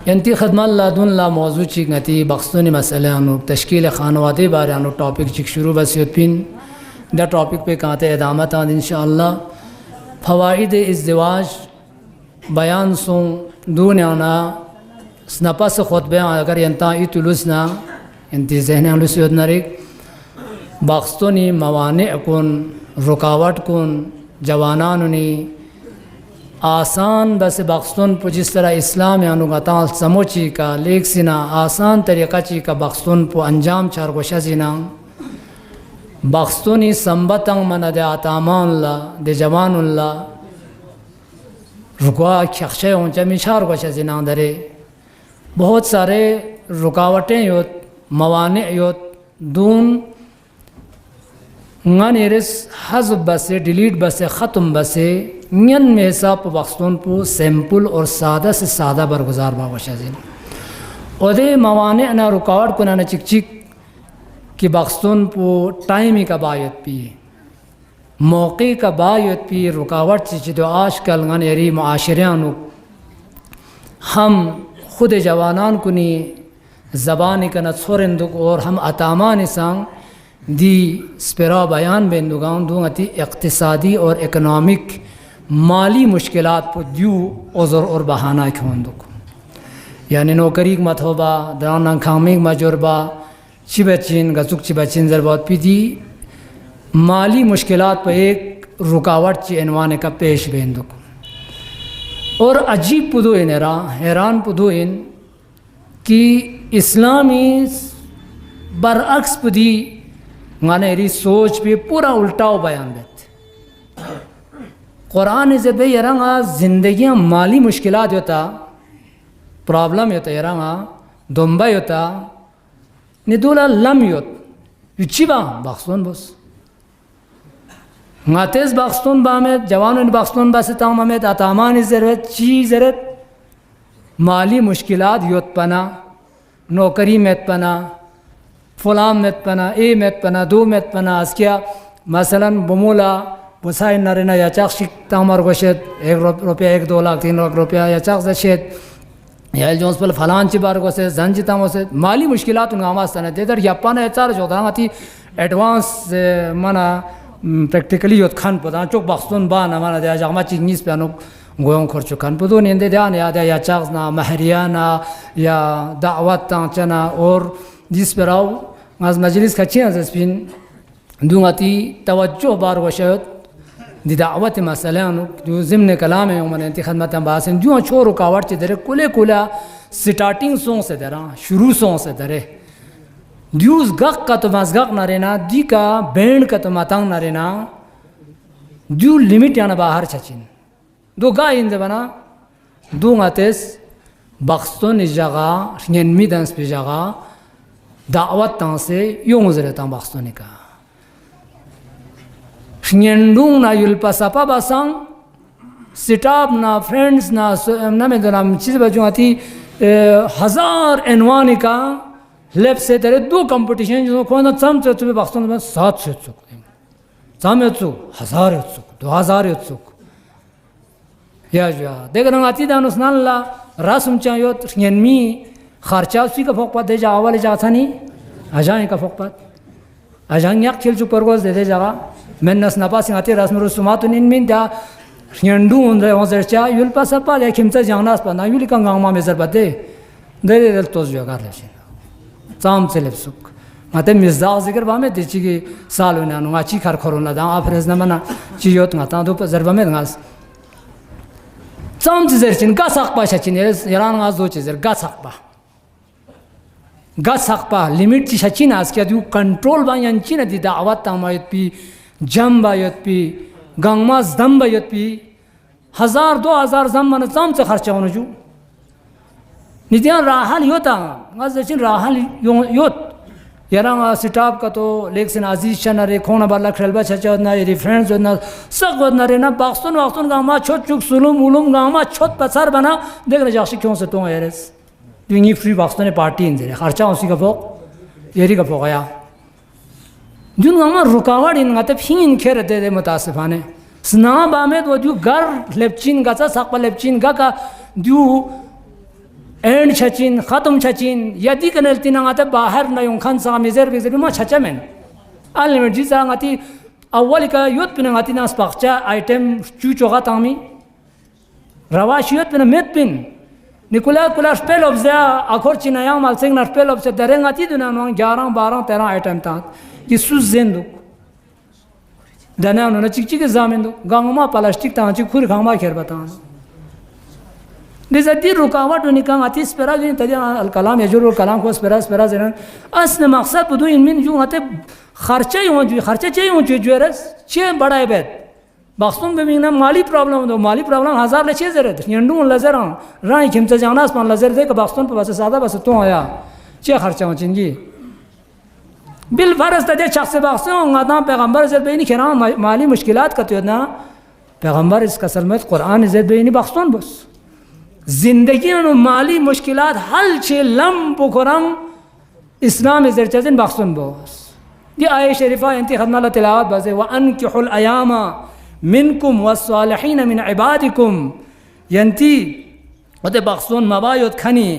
यंती खदमत लादुन ला मौजू चिक नती बख्तुन मसले अनु तश्कील खानवादे बारे अनु टॉपिक चिक शुरू बसियत पिन द टॉपिक पे कहते एदामत आद इंशाअल्लाह फ़वाइद इज़्दिवाज बयान सुं दून आना स्नपस खुतबे अगर यंता इतुलुसना यंती जहन अलुसियत नरिक बख्तुनी मवाने कुन रुकावट कुन जवानानुनी आसान बस बख्तुन पु जिस तरह इस्लाम यानुगता समोची का लेख सिना आसान तरीक़ा ची का बख्तुन पु अंजाम चार गोशा जिना बख्तुनी संबतंग मन दे आतामानला दे जवानुल्ला रुका खक्षे ऊंचा मिशार गोशा जिना दरे बहुत सारे रुकावटें योत मवाने योत दून ङानेरिस हज़ब बसे डिलीट बसे ख़त्म बसे ञन में हिसाब बख्तुन पु सैम्पल और सादा से सादा बरगुजार बावशाजिन ओदे मवाने ना रुकावट को ना चिक चिक कि बख्तुन पु टाइम का बायत पी मौके का बायत पी रुकावट से जो आजकल ङानेरी माशरियानु हम खुद जवानान कुनी ज़बान का न छोरेंदुक और हम अतामान संग दी स्पेरा बयान बेंदुगान दूंगती इक़्तिसादी और इकनॉमिक माली मुश्किलात पर द्यू उज़र और बहाना खोंदुक यानी नौकरी मत होबा दराना खामिक मजुरबा चिबचिन गजुक चिबचिन जरबात पीदी माली मुश्किलात पर एक रुकावट ची इनवाने का पेश बेंदुक और अजीब पुदो इनरा हैरान पुदो इन कि इस्लामी बरअक्स पुदी ङानेरी सोच पे पूरा उल्टाव बयान देते कुरान से बे यरंगा ज़िंदगी माली मुश्किलात होता प्रॉब्लम होता यरंगा दुम्बा होता निदुला लम योत युचिबा बख्तुन बस ङातेज बख्तुन बामेत जवान बख्तुन बस तामामेत आतामान ज़रूरत ची ज़रूरत माली मुश्किलात योत पना नौकरी में पना फलाम मेत पना ए मेत पना दो मेत पना अस्किया मसलन बमूला बुसाई नरेना या चाक्षिक तामर गोशेद 1 रुपया 1-2 लाख 3 लाख रुपया या चाक्स दशेद या जोंस पर फलान ची बार गोसे जंजी तामो से माली मुश्किलात उनगामास तने देदर यापाना एचार जोदांगती एडवांस मना प्रैक्टिकली योत खान पदा चोक बख्तुन बा ना मना दे जामा चिंगिस पे अनु गोयों खर्चो खान पदो निंदे ध्यान याद या चाक्स ना महरियाना या दावत तांचना और जिस पर आओ आज मजलिस खच्ची अज़स्पिन दूंगाती तवज्जो बार वशत दी दावत मसले अनु जो ज़िम्न कलाम है उमने इंती खदमत बासिन जो छोर रुकावट चे दरे कुले कुला स्टार्टिंग सॉन्ग से दरा शुरू सॉन्ग से दरे द्यूस गक का तो मज़गक न रहना दी का बैंड का तो मतंग न रहना द्यू लिमिट याना बाहर छचिन दो गा इन जबना दूंगातेस बख्तुन इस जगह न्यनमी दंस पे जगह दावत तां से यूं गुजरता बख्तुन का न्यंडूंग ना युल्पा सपा बसंग सिटाप ना फ्रेंड्स ना में तो नाम चीज़ बचूँ आती 1000 एनवानी का लेफ्ट से तेरे 2 कंपटीशन जो कौन सा चम चुके बख्तुन में 700 चुक चम चुक 1000 चुक 2000 चुक या जो देख रहा आती दान उसना ला रासुम चाहिए न्यनमी खर्चा उसी का फोक पात दे जा वाले जाता नहीं अजाएं का फोक पात अजाएं याक खेल चुप परगोज दे जगह मैं नस नपास आते रस्म रस्मात निन्मिन दा यंडू उन्हें वहाँ चा युल पास अपा ले खिमचा जानास पा ना युली का गाँव में जर बते दे दे तोज जगह लेकिन चाम से ले सुख आते मिज़ाज जिक्र बामे दिची की साल उन्हें अनुआ ची खर खरोना दा आप रेज़ न मना चीज़ों तो आता दो पर जर बामे गास चाम से जर चिन गा साक पा शचिन यारान गास दो चीज़ गा साक पा गस हक पा लिमिट ची शची ना अस्किया दू कंट्रोल बा यांची ना दी दावत तामायत पी जम बायत पी गंगमा जम बायत पी 1000-2000 जम मन चाम से खर्चा होने जो नित्यान राहल योता गस जचिन राहल योत यारा सिटाप का तो लेक से नाजीज चना रे खोना बाला खेलबा छचा ना ये फ्रेंड्स ना सब ना रे ना बाक्सन वाक्सन गंगमा छोट चुक सुलुम उलुम गंगमा छोट पसार बना देख रहे जाशी क्यों से तो यारेस दुनिया फ्री बख्तुन पार्टी इन जरे खर्चा उसी का फोक येरी का फोक आया जुन गामा रुकावट इन गाते फिंग इन खेर दे दे मुतासिफाने स्ना बामे तो जो घर लेपचिन गाचा साकपा लेपचिन गा का दू एंड छचिन ख़त्म छचिन यदि कनलती नाते बाहर न खन सा मेजर बेजर मा छचमेन अनलिमिटेड जी सांगती अव्वल का युद्ध पिन ngati ना स्पक्चा आइटम चू चोगा तामी रवाशियत पिन मेत पिन निकुला कुला स्पेल ऑफ ज़ा आखोर चिनाया मालसिंग ना स्पेल ऑफ से दरेंगती दुना नो 11 12 13 आइटम ता कि सुस जेंदु दना नो चिक चिक जामेंदु गांगमा प्लास्टिक ता चिक खुर खामा खेर बता Dizati rukawa tu nikang ati spera gini tadi al kalam ya jurul kalam ko spera zenan asne maksad budu inmin ju ate kharcha yung ju jueras che bada ibet baksum be mingna mali problem hazar le che zeret yendu lazaran rai kimta janas pan lazar de ka baksum pe bas sada bas to aya che kharcha chingi bil faras tadi shakhs baksum adam पैगंबर zed beini kiram mali mushkilat ka to na पैगंबर इसका सलमत Quran zed beini baksum bas जिंदगी में माली मुश्किलात हल छे lump पुकरम इस्लाम इज़र चज़न बख्शन बोस ये आये शरीफा इंती खदना तिलावत बसे व अनकिहुल अयामा मिनकुम वस्सालिहीन मिन इबादिकुम यंती वते बख्शन मबायुत खनी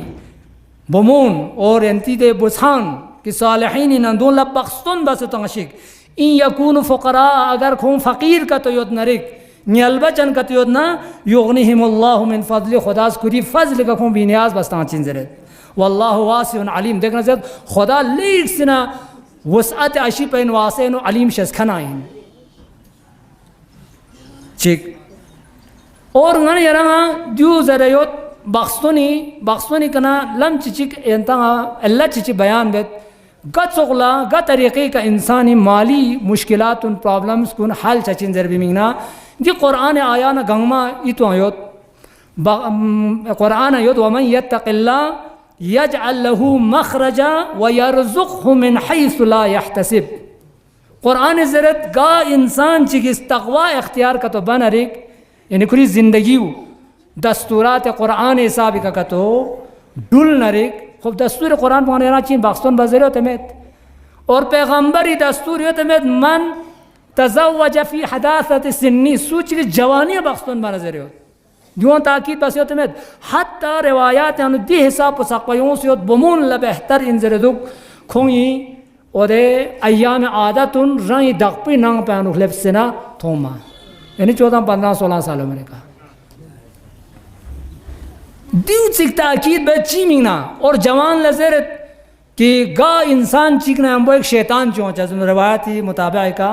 बमून और यंती दे बुसान कि सालिहीन नंदों लब बख्शन बसे तंशिक इन यकून फुकरा अगर खून फ़कीर का तो युद्ध नरिक नियलबचन का तो ना युगनिहिमुल्लाहु मिन फज़ल खुदा कुरी फज़ल का खून बिनियाज बस्ता चिंजरे वल्लाहु वासिउन अलीम देखना जब खुदा लीड सिना वसअत अशी पैन वासिउन अलीम शस्खनाइन ठीक और गन यरंगा दु जरयोत बख्सोनी कना लम चिचिक यंता अल्लाह चिचि बयान बेत गचोगला ग तरीक़े का इंसानी माली मुश्किलात उन प्रॉब्लम्स कुन हल चचिंजर बिमिंगना जी कुरान आया ना गंगमा इतो आयोत कुरान आयोत वमन यत्तक़िल्लाह यजअल लहू मखरजा व यरज़ुक़हु मिन हैसु ला यहतसिब कुरान ज़रत गा इंसान चिकिस तक़वा इख्तियार का तो बनरिक यानी पूरी ज़िंदगी दस्तूरात कुरान हिसाब का तो डुल नरिक खूब दस्तूर कुरान पाने ना चीन बाक्सन बज़रे तमेत और पैगंबरी दस्तूर यो तमेत मन तज़व्वज फ़ी हदासत सिन्नी सूच की जवानी बख्तन बना ज़रे हो जो ताकीद बस होते में हत्ता रिवायात यानी दी हिसाब पसाक़यों से बमून लबहतर इन ज़रे दुख खोई और अय्याम आदतुन रंग दक्पी नंग पैनु ख़िलफ़ सिना थोमा यानी 14-15-16 सालों में कहा दिव चिक ताकीद बच्ची मीना और जवान लज़रत कि गा इंसान चिकना हम वो एक शैतान चौंचा रिवायती मुताबिक का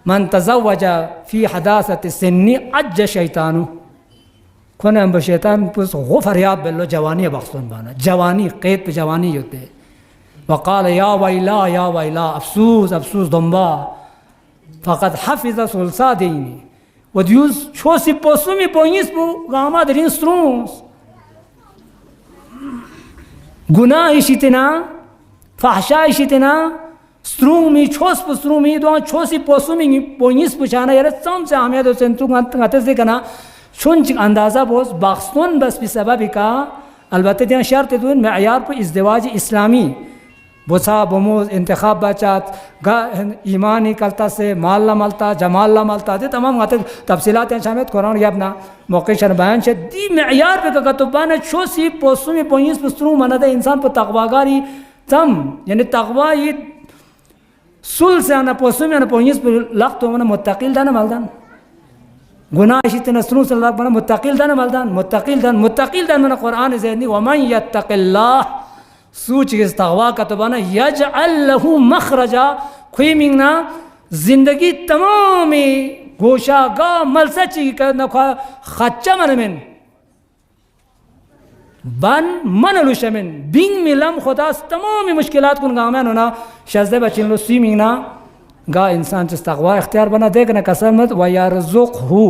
मन तज़व्वज फ़ी हदासत सिन्नी अज शैतानु खोने हम शैतान पुस हो फरियाद बेलो जवानी बख्तन बाना जवानी क़ैद पे जवानी होते वक़ाल या वैला अफसूस दम्बा फ़क़त हफ़िज़ सुलसा देनी वद्यूस छोसी पोसुमी पोइस पो गामा दरिन स्ट्रूस गुनाह इशितना फ़हशा इशितना स्ट्रूमी छोस पुस्ट्रूमी दो छोसी पोसुमी पोइस पुछाना यार सम से हमें तो सेंतु गाते से कना शुन्च अंदाज़ा बोस बाक्सन बस भी सबब का अलबत्ते दिया शर्त तो मयार पर इज़्दिवाज इस्लामी बोसा बमोज इंतखाब बचात गा ईमानी कलता से माल ला मलता जमाल ला मलता दे तमाम गाते तफसीलात हैं शामिल कुरान या अपना मौके शर बयान से दी मयार पे का तो बाने छोसी पोसुमी पोइस पुस्ट्रू मना दे इंसान पर तकवागारी तम यानी तकवा ये सुल से आना पोसुमी आना पोइस पर लग तो मना मुत्तकिल दाना मलदान गुनाह इसी नस्रों से लग बना मुत्तकिल दान मना कुरान ज़ेनी वमन यत्तक़िल्लाह सूच इस तक़वा का तो बना यजअल लहू मखरजा खुई मिंगना जिंदगी तमामी गोशा गा मलसा ची का नखा खच्चा मनमेन बन मन लुशमेन बिंग मिलम खुदा तमामी मुश्किलात कुन गामें होना शज़्ज़े बचिन लो सी मिंगना गा इंसान जिस तक़वा इख्तियार बना देखना कसमत व यरज़ुक़हु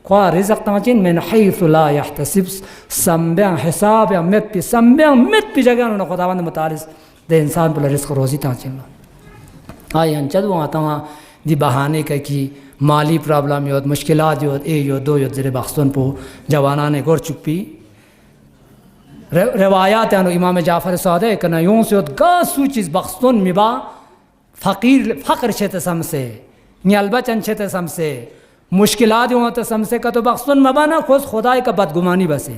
ख्वा रिज़्क़ तमचिन मिन हैसु ला यहतसिब संब्यां हिसाब या मित पी जगह उन्होंने खुदावंद मुतारिस दे इंसान पर रिज़्क़ रोज़ी तमचिन आई अंचद वो आता वहाँ दी बहाने का कि माली प्रॉब्लम योद मुश्किलात योद ए योद दो योद ज़रे बख्तन पो जवाना ने गोर चुप्पी रिवायात यानो इमाम जाफ़र सादिक़ कना यूं से योद गा सूचिस बख्तन मिबा फ़क़र छेते समसे न्यालबचन छेते समसे मुश्किलात यूँ तो समसे का तो बख्तन मबाना खुद खुदाई का बदगुमानी बसे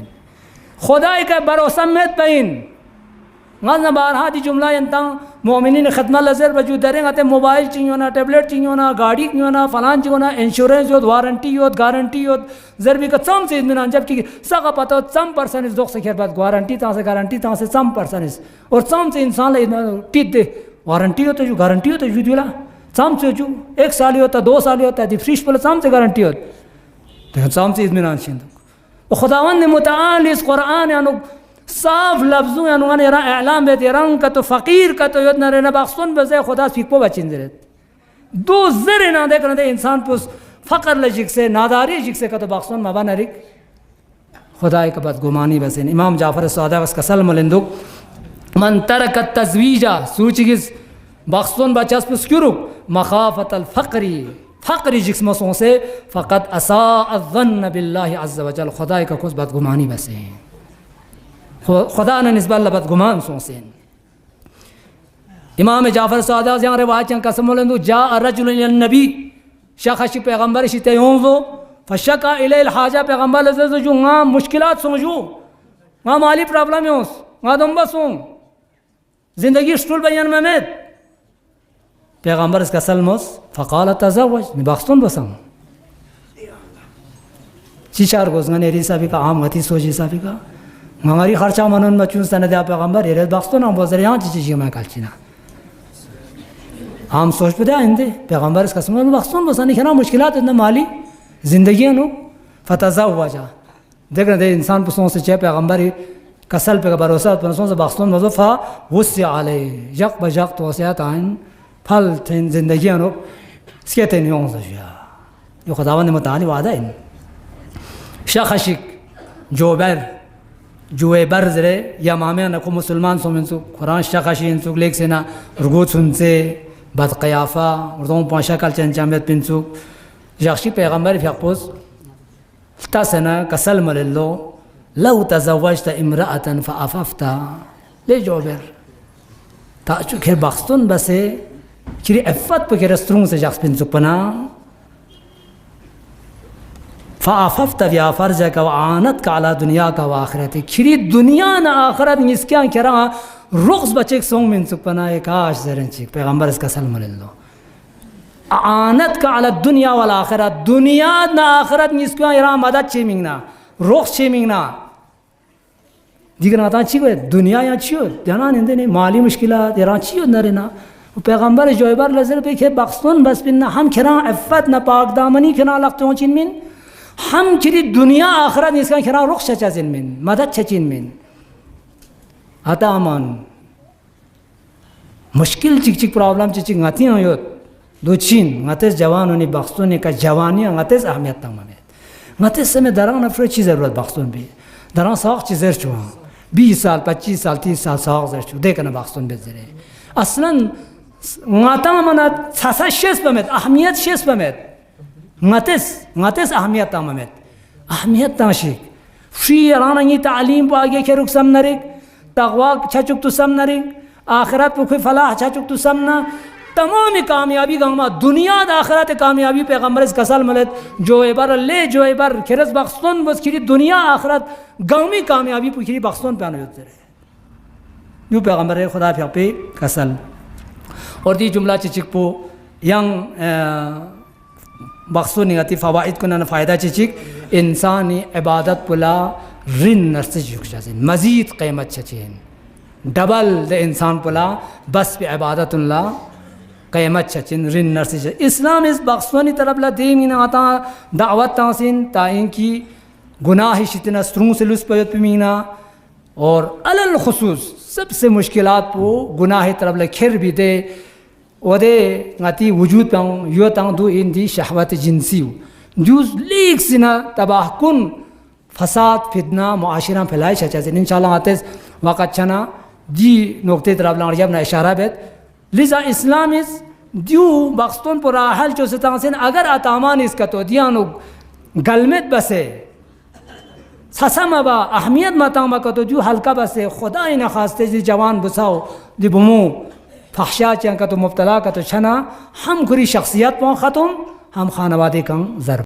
खुदाई का भरोसा में तइन गाना बारहा दी जुमला यंता मोमिनीन खदमा लजर वजूद दरें आते मोबाइल चाहिए ना टैबलेट चाहिए ना गाड़ी चाहिए ना फलान चाहिए ना इंश्योरेंस योद वारंटी योद गारंटी योद जरबी का चम से इत्मीनान जबकि सगा पता हो चम पर्सन इस दोस्त से खेर बात गारंटी ता से गारंटी ता से चम पर्सन इस और चम से इंसान ले टीट दे वारंटी हो तो जो गारंटी हो तो जो दिला चम से जो 1 साल होता 2 साल होता है फ्रिज पर चम से गारंटी हो तो चम से इत्मीनान छिंद और खुदावंद ने मुताल इस कुरान यानो साफ लफ्ज़ों यानुआन यरा एलाम बेत यरंग का तो फ़कीर का तो योद न रहना बाखसुन बज़े खुदा फिक्को बचिन जरत दो ज़र ना देख रहे इंसान पुस फ़कर लजिक से नादारी जिक से का तो बाखसुन मबा नरिक खुदाई का बद गुमानी बसेन इमाम जाफ़र सादा वस कसल मलिंदुक मन तरक तज़वीजा सूचिगिस बाखसुन बचस पुस क्युरुक मखाफ़त अल फ़क़री जिस्मों से फ़क़त असा अज़्ज़न बिल्लाहि अज़्ज़ वजल खुदाई का कुछ बद गुमानी बसेन खुदा ने निस्बत लबत गुमान सोसेन इमाम जाफ़र सादा जहाँ रिवायत कसम लंदु जा रजुल नबी शख़श पैगंबर शिते योंजो फशका इलैल हाजा पैगंबर लज़ जो गा मुश्किलात समझो गा माली प्रॉब्लम योस गा दम्बा सों ज़िंदगी स्टूल बयान में पैगंबर इसका सलमोस फ़क़ाल तज़व्वज निबाख्तुन बसंग चिचार गोज़गा नेरी साबी का आम गति सोची साबी का हमारी खर्चा मनन बचूं सनद पैगंबर ये बाख्तुन हम बोझ रहे यहाँ चीज़ मैं कलचिना हम सोच पे आइंदे पैगंबर इसका समझ बाख्तुन बसानी खेना मुश्किलात इतना माली ज़िंदगी नो फतज़ा हुआ जा देख रहे इंसान पुसों से चाहे पैगंबर कसल पे का भरोसा पुसों से बाख्तुन मज़फ़ा वुस्से आले यक बजक तो से आइन फल थे ज़िंदगी नो इसके थे नहीं हों सजिया यो खुदावन ने मुताली वादा इन शख़शिक जुए बर्ज़रे या मामे न को मुसलमान सोमेंसु कुरान शख़शी इंसु लेक से ना रुगुत सुनसे बदक़याफ़ा उर्दों पाशा कल चंचामेत पिंसु यक्षी पैगंबर फ़िक़्पोस तसना कसल मल्लो लव तज़व्वजत इम्रअतन फ़अफ़फ़ता ले जोबर ताचु खेर बाख्तुन बसे किरी अफ़्फ़त पे के रस्तरों से जख्स पिंसु पना फ़अफ़फ़ता या फ़र्ज का आनत का अला दुनिया का आखिरत खिरी दुनिया न आखिरत इसके करा रुख्स बचे सोंग मिन सुपना एक आश जरन चिक पैगंबर इसका सल्लम लो आनत का अला दुनिया वाला आखिरत दुनिया न आखिरत इसके यरा मदद चेमिंगना रुख्स चेमिंगना दिखना था चिको दुनिया या चियो ध्यान निंदे ने माली मुश्किलात यरा चियो नरेना पैगंबर जोइबर लजर पे खे बख्तुन बस बिन हम खरा अफ़्फ़त न पाक दामनी खना लगते चिन मिन हम चिरी दुनिया आखिरत इसका खरा रुख चचा जिन मिन मदद चचिन मिन आता अमान मुश्किल चिक चिक प्रॉब्लम चिक गाती हो दो चीन गाते जवान होने बख्तुन का जवानियाँ गाते अहमियत तमाम गाते समय दरान अफर चीज़ ज़रूरत बख्तुन भी दरान साख चीज़ें चुहा 20 साल 25 साल 30 साल साख जर चु देखना बख्तुन बेजरे असलन गाता मना छासा शेष बमेत अहमियत शेष बमेत गातेस अहमियत तमामेत अहमियत ताशिक फ्री राना ये तालीम पागे के रुक सम नरिक तक़वा छचुक तो सम नरिक आखिरत को कोई फलाह छचुक तो सम ना तमाम कामयाबी गामा दुनिया आखिरत कामयाबी पैगंबर इस कसल मलत जो एबर खिरस बख्तुन बस खिरी दुनिया आखिरत गामी कामयाबी पुखिरी बख्तुन पे आने होते रहे यूँ पैगंबर खुदा पे कसल और दी जुमला चिचिक पो यंग बख्तुन निगती फ़वाइद को न फ़ायदा चिचिक इंसानी इबादत पुला रिन नर्से जुक्शन मज़ीद क़ीमत चचेन डबल द इंसान पुला बस पे इबादतुल्ला क़ीमत चचिन रिन नर्से इस्लाम इस बख्तुनी तरफ ला दीन आता दावत तासिन ताइन की गुनाह शितना स्त्रों से लुस पयत मीना और अलल खुसूस सबसे मुश्किलात को गुनाह तरफ ला खिर भी दे ओदे गाती वजूद पाऊँ यो ताऊँ दो इन दी शहवत जिनसी जूस लीक सिना तबाह कुन फसाद फितना मुआशरा फैलाए चचा से इंशाल्लाह आते वक़्त छना जी नुक्ते तरफ लाड़ जब ना इशारा बेत लिजा इस्लाम इस द्यू बख्तुन पर आहल जो से तासिन अगर अतामान इसका तो दिया नु गलमत बसे ससमबा अहमियत मतामा का तो जो हल्का बसे खुदा इन खास्ते जी जवान बुसाओ जी बुमू फहशा चंका तो मुब्तला का तो छना हम खुरी शख्सियत पा ख़त्म हम खानवादी का ज़र